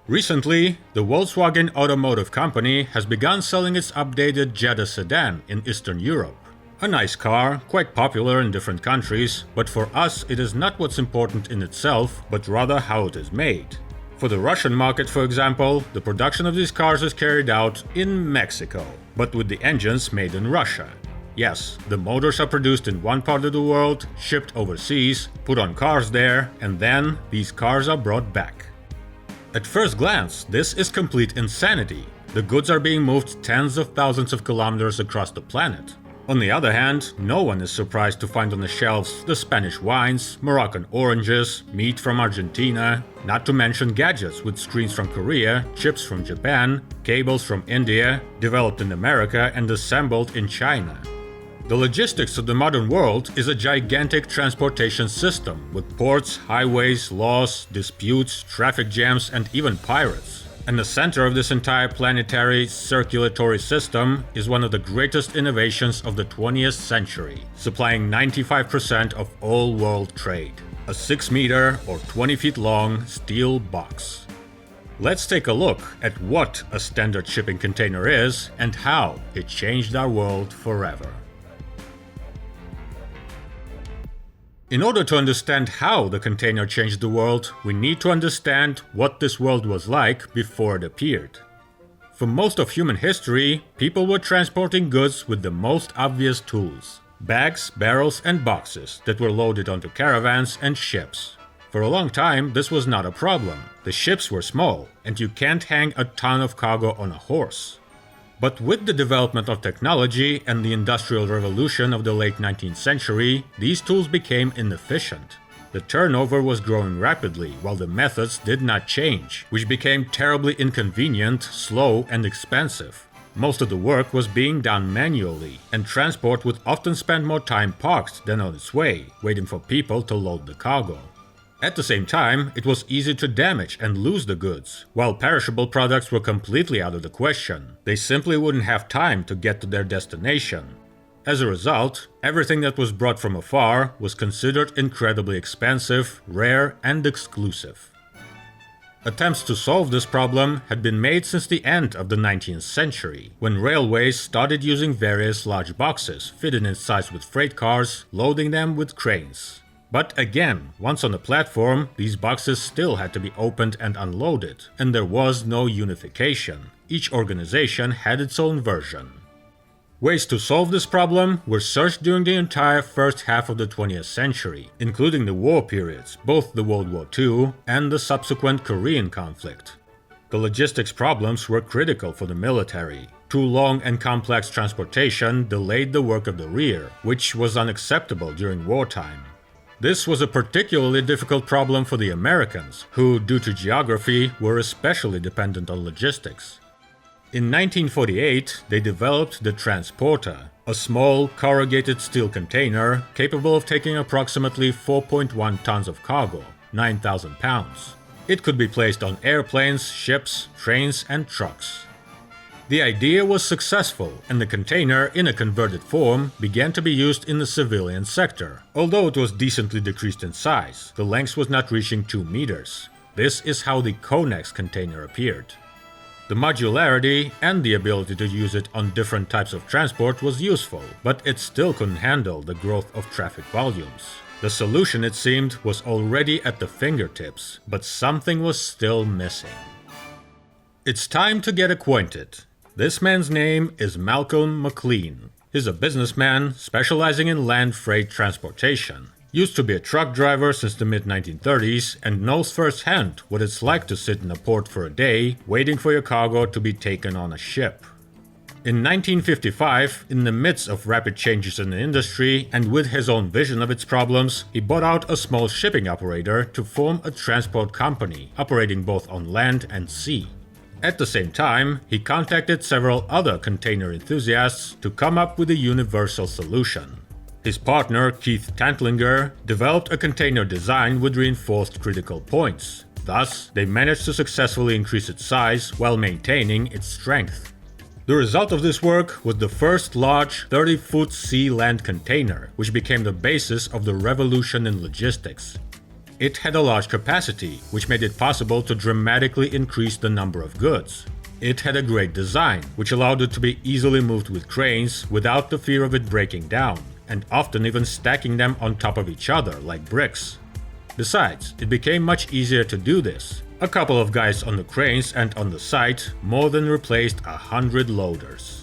Recently, the Volkswagen automotive company has begun selling its updated Jetta sedan in Eastern Europe. A nice car, quite popular in different countries, but for us it is not what's important in itself, but rather how it is made. For the Russian market, for example, the production of these cars is carried out in Mexico, but with the engines made in Russia. Yes, the motors are produced in one part of the world, shipped overseas, put on cars there, and then these cars are brought back. At first glance, this is complete insanity. The goods are being moved tens of thousands of kilometers across the planet. On the other hand, no one is surprised to find on the shelves the Spanish wines, Moroccan oranges, meat from Argentina, not to mention gadgets with screens from Korea, chips from Japan, cables from India, developed in America and assembled in China. The logistics of the modern world is a gigantic transportation system with ports, highways, laws, disputes, traffic jams, and even pirates. And the center of this entire planetary circulatory system is one of the greatest innovations of the 20th century, supplying 95% of all world trade. A 6-meter or 20 feet long steel box. Let's take a look at what a standard shipping container is and how it changed our world forever. In order to understand how the container changed the world, we need to understand what this world was like before it appeared. For most of human history, people were transporting goods with the most obvious tools: bags, barrels, and boxes that were loaded onto caravans and ships. For a long time, this was not a problem. The ships were small, and you can't hang a ton of cargo on a horse. But with the development of technology and the Industrial Revolution of the late 19th century, these tools became inefficient. The turnover was growing rapidly, while the methods did not change, which became terribly inconvenient, slow, and expensive. Most of the work was being done manually, and transport would often spend more time parked than on its way, waiting for people to load the cargo. At the same time, it was easy to damage and lose the goods. While perishable products were completely out of the question, they simply wouldn't have time to get to their destination. As a result, everything that was brought from afar was considered incredibly expensive, rare, and exclusive. Attempts to solve this problem had been made since the end of the 19th century, when railways started using various large boxes fitted inside with freight cars, loading them with cranes. But again, once on the platform, these boxes still had to be opened and unloaded, and there was no unification. Each organization had its own version. Ways to solve this problem were searched during the entire first half of the 20th century, including the war periods, both the World War II and the subsequent Korean conflict. The logistics problems were critical for the military. Too long and complex transportation delayed the work of the rear, which was unacceptable during wartime. This was a particularly difficult problem for the Americans, who, due to geography, were especially dependent on logistics. In 1948, they developed the transporter, a small, corrugated steel container capable of taking approximately 4.1 tons of cargo, 9,000 pounds. It could be placed on airplanes, ships, trains, and trucks. The idea was successful, and the container, in a converted form, began to be used in the civilian sector. Although it was decently decreased in size, the length was not reaching 2 meters. This is how the Conex container appeared. The modularity and the ability to use it on different types of transport was useful, but it still couldn't handle the growth of traffic volumes. The solution, it seemed, was already at the fingertips, but something was still missing. It's time to get acquainted. This man's name is Malcolm McLean. He's a businessman specializing in land freight transportation. Used to be a truck driver since the mid-1930s and knows firsthand what it's like to sit in a port for a day, waiting for your cargo to be taken on a ship. In 1955, in the midst of rapid changes in the industry and with his own vision of its problems, he bought out a small shipping operator to form a transport company, operating both on land and sea. At the same time, he contacted several other container enthusiasts to come up with a universal solution. His partner, Keith Tantlinger, developed a container design with reinforced critical points. Thus, they managed to successfully increase its size while maintaining its strength. The result of this work was the first large 30-foot sea-land container, which became the basis of the revolution in logistics. It had a large capacity, which made it possible to dramatically increase the number of goods. It had a great design, which allowed it to be easily moved with cranes without the fear of it breaking down, and often even stacking them on top of each other like bricks. Besides, it became much easier to do this. A couple of guys on the cranes and on the site more than replaced 100 loaders.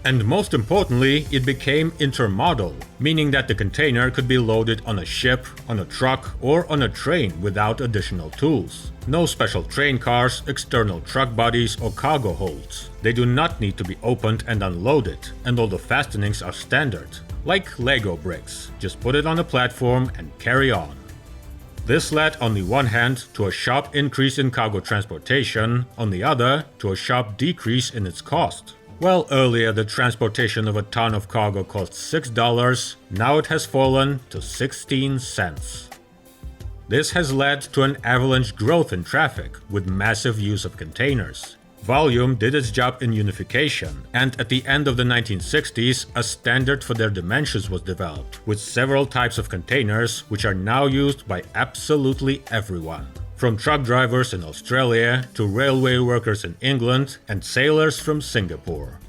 And most importantly, it became intermodal, meaning that the container could be loaded on a ship, on a truck, or on a train without additional tools. No special train cars, external truck bodies, or cargo holds. They do not need to be opened and unloaded, and all the fastenings are standard. Like Lego bricks, just put it on a platform and carry on. This led, on the one hand, to a sharp increase in cargo transportation, on the other, to a sharp decrease in its cost. While earlier the transportation of a ton of cargo cost $6, now it has fallen to 16 cents. This has led to an avalanche growth in traffic, with massive use of containers. Volume did its job in unification, and at the end of the 1960s, a standard for their dimensions was developed, with several types of containers which are now used by absolutely everyone. From truck drivers in Australia to railway workers in England and sailors from Singapore.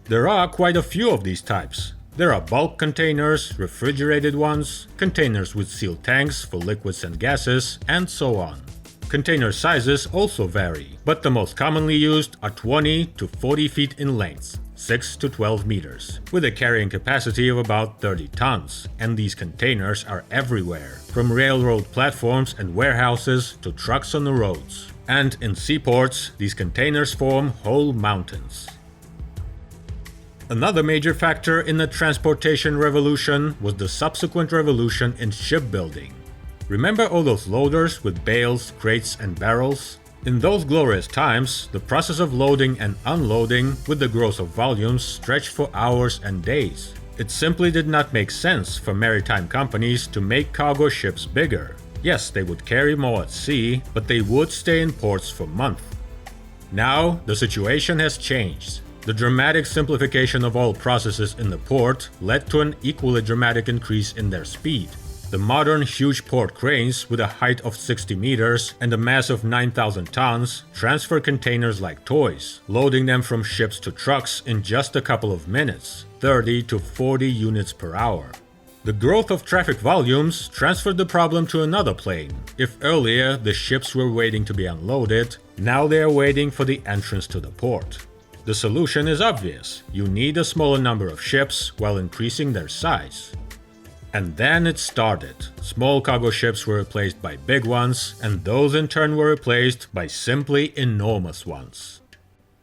There are quite a few of these types. There are bulk containers, refrigerated ones, containers with sealed tanks for liquids and gases, and so on. Container sizes also vary, but the most commonly used are 20 to 40 feet in length, 6 to 12 meters, with a carrying capacity of about 30 tons, and these containers are everywhere, from railroad platforms and warehouses to trucks on the roads. And in seaports, these containers form whole mountains. Another major factor in the transportation revolution was the subsequent revolution in shipbuilding. Remember all those loaders with bales, crates, and barrels? In those glorious times, the process of loading and unloading with the growth of volumes stretched for hours and days. It simply did not make sense for maritime companies to make cargo ships bigger. Yes, they would carry more at sea, but they would stay in ports for months. Now, the situation has changed. The dramatic simplification of all processes in the port led to an equally dramatic increase in their speed. The modern huge port cranes with a height of 60 meters and a mass of 9,000 tons transfer containers like toys, loading them from ships to trucks in just a couple of minutes, 30 to 40 units per hour. The growth of traffic volumes transferred the problem to another plane. If earlier the ships were waiting to be unloaded, now they are waiting for the entrance to the port. The solution is obvious. You need a smaller number of ships while increasing their size. And then it started. Small cargo ships were replaced by big ones, and those in turn were replaced by simply enormous ones.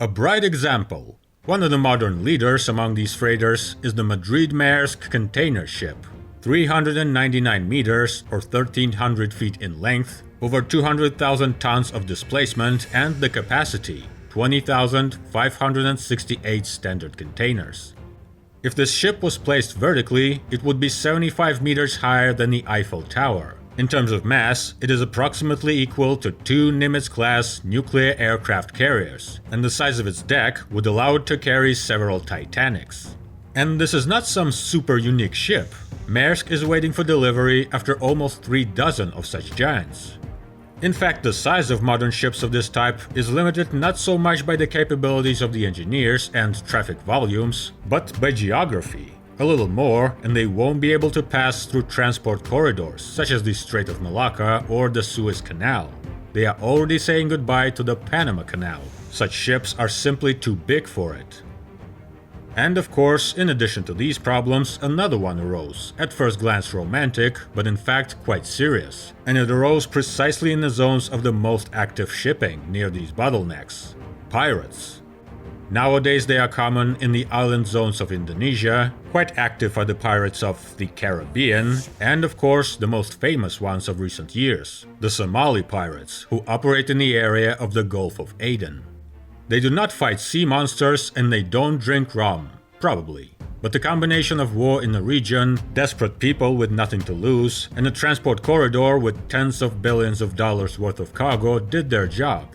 A bright example. One of the modern leaders among these freighters is the Madrid-Maersk container ship. 399 meters or 1,300 feet in length, over 200,000 tons of displacement, and the capacity, 20,568 standard containers. If this ship was placed vertically, it would be 75 meters higher than the Eiffel Tower. In terms of mass, it is approximately equal to 2 Nimitz-class nuclear aircraft carriers, and the size of its deck would allow it to carry several Titanics. And this is not some super unique ship. Maersk is waiting for delivery after almost 3 dozen of such giants. In fact, the size of modern ships of this type is limited not so much by the capabilities of the engineers and traffic volumes, but by geography. A little more, and they won't be able to pass through transport corridors, such as the Strait of Malacca or the Suez Canal. They are already saying goodbye to the Panama Canal. Such ships are simply too big for it. And of course, in addition to these problems, another one arose, at first glance romantic, but in fact quite serious. And it arose precisely in the zones of the most active shipping near these bottlenecks: pirates. Nowadays they are common in the island zones of Indonesia, quite active are the pirates of the Caribbean, and of course the most famous ones of recent years, the Somali pirates, who operate in the area of the Gulf of Aden. They do not fight sea monsters and they don't drink rum, probably. But the combination of war in the region, desperate people with nothing to lose, and a transport corridor with tens of billions of dollars worth of cargo did their job.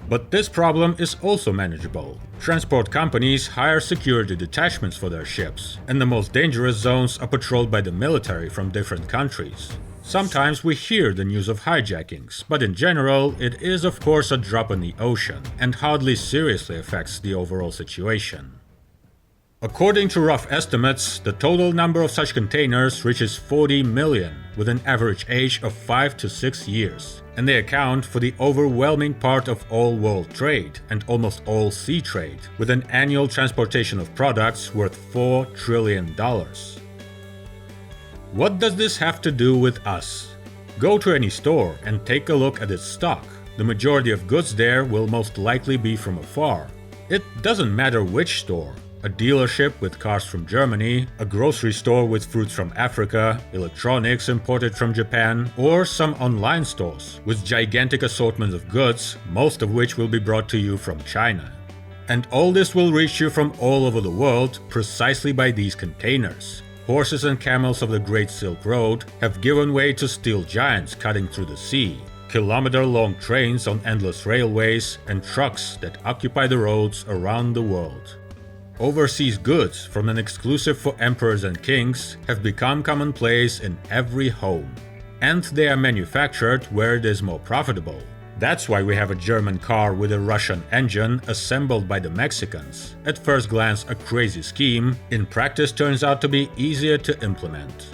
But this problem is also manageable. Transport companies hire security detachments for their ships, and the most dangerous zones are patrolled by the military from different countries. Sometimes we hear the news of hijackings, but in general, it is of course a drop in the ocean and hardly seriously affects the overall situation. According to rough estimates, the total number of such containers reaches 40 million, with an average age of 5 to 6 years, and they account for the overwhelming part of all world trade and almost all sea trade, with an annual transportation of products worth $4 trillion. What does this have to do with us? Go to any store and take a look at its stock. The majority of goods there will most likely be from afar. It doesn't matter which store. A dealership with cars from Germany, a grocery store with fruits from Africa, electronics imported from Japan, or some online stores with gigantic assortments of goods, most of which will be brought to you from China. And all this will reach you from all over the world precisely by these containers. Horses and camels of the Great Silk Road have given way to steel giants cutting through the sea, kilometer-long trains on endless railways, and trucks that occupy the roads around the world. Overseas goods, from an exclusive for emperors and kings, have become commonplace in every home. And they are manufactured where it is more profitable. That's why we have a German car with a Russian engine assembled by the Mexicans. At first glance a crazy scheme, in practice turns out to be easier to implement.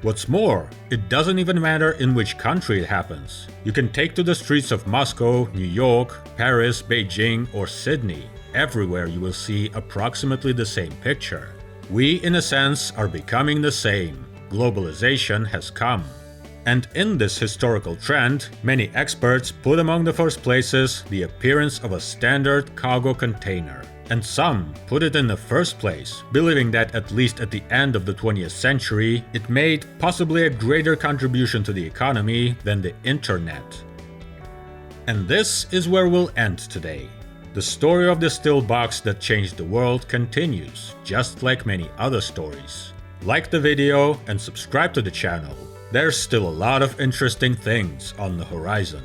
What's more, it doesn't even matter in which country it happens. You can take to the streets of Moscow, New York, Paris, Beijing, or Sydney. Everywhere you will see approximately the same picture. We, in a sense, are becoming the same. Globalization has come. And in this historical trend, many experts put among the first places the appearance of a standard cargo container. And some put it in the first place, believing that at least at the end of the 20th century, it made possibly a greater contribution to the economy than the internet. And this is where we'll end today. The story of the steel box that changed the world continues, just like many other stories. Like the video and subscribe to the channel. There's still a lot of interesting things on the horizon.